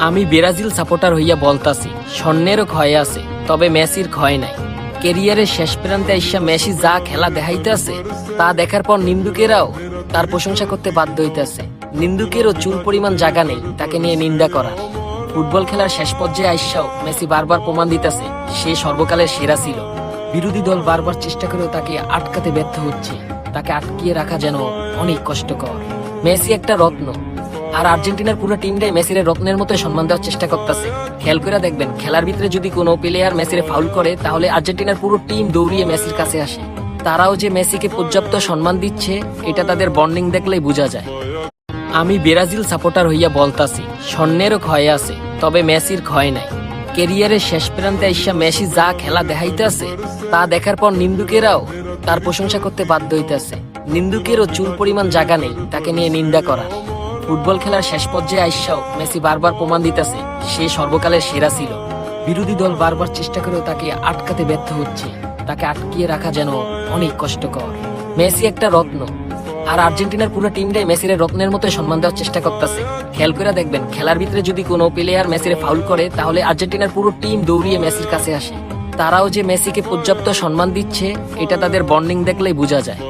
আমি Brazil supporter হইয়া বলতাছি, স্বর্ণেরও ক্ষয় আছে, তবে মেসির ক্ষয় নাই। কেরিয়ারের শেষ প্রান্তে আইসা মেসি যা খেলা দেখাইতেছে তা দেখার পর নিন্দুকেরাও তার প্রশংসা করতে বাধ্য হইতেছে। নিন্দুকেরও চুল পরিমাণ জায়গা নেই তাকে নিয়ে নিন্দা করা। ফুটবল খেলার শেষ পর্যায়ে আইসাও মেসি বারবার প্রমাণ দিতেছে সে সর্বকালের সেরা ছিল। বিরোধী দল বারবার চেষ্টা করেও তাকে আটকাতে ব্যর্থ হচ্ছে। তাকে আটকিয়ে রাখা যেন অনেক কষ্টকর। মেসি একটা রত্ন, আর আর্জেন্টিনার পুরো টিমটাই মেসির রত্নের মতো সম্মান দেওয়ার চেষ্টা করতেছে। খেয়াল করে দেখবেন, খেলার ভিতরে যদি কোনো প্লেয়ার মেসিরে ফাউল করে তাহলে আর্জেন্টিনার পুরো টিম দৌড়িয়ে মেসির কাছে আসে। তারাও যে মেসিকে পর্যাপ্ত সম্মান দিচ্ছে এটা তাদের বন্ডিং দেখলেই বোঝা যায়। আমি ব্রাজিল সাপোর্টার হইয়া বলতাছি, স্বর্ণেরও ক্ষয় আছে, তবে মেসির ক্ষয় নাই। কেরিয়ারের শেষ প্রান্তে আইসা মেসি যা খেলা দেখাইতেছে তা দেখার পর নিন্দুকেরাও তার প্রশংসা করতে বাধ্য হইতেছে। নিন্দুকেরও চুল পরিমাণ জায়গা নেই তাকে নিয়ে নিন্দা করা। ফুটবল খেলার শেষ পর্যায়ে আইসাও মেসি বারবার প্রমাণ দিতেছে সে সর্বকালের সেরা ছিল। বিরোধী দল বারবার চেষ্টা করেও তাকে আটকাতে ব্যর্থ হচ্ছে। তাকে আটকিয়ে রাখা যেন অনেক কষ্টকর। মেসি একটা রত্ন, আর আর্জেন্টিনার পুরো টিমটাই মেসির রত্নের মতো সম্মান দেওয়ার চেষ্টা করতেছে। খেয়াল করে দেখবেন, খেলার ভিতরে যদি কোনো প্লেয়ার মেসির ফাউল করে তাহলে আর্জেন্টিনার পুরো টিম দৌড়িয়ে মেসির কাছে আসে। তারাও যে মেসিকে পর্যাপ্ত সম্মান দিচ্ছে এটা তাদের বন্ডিং দেখলেই বোঝা যায়।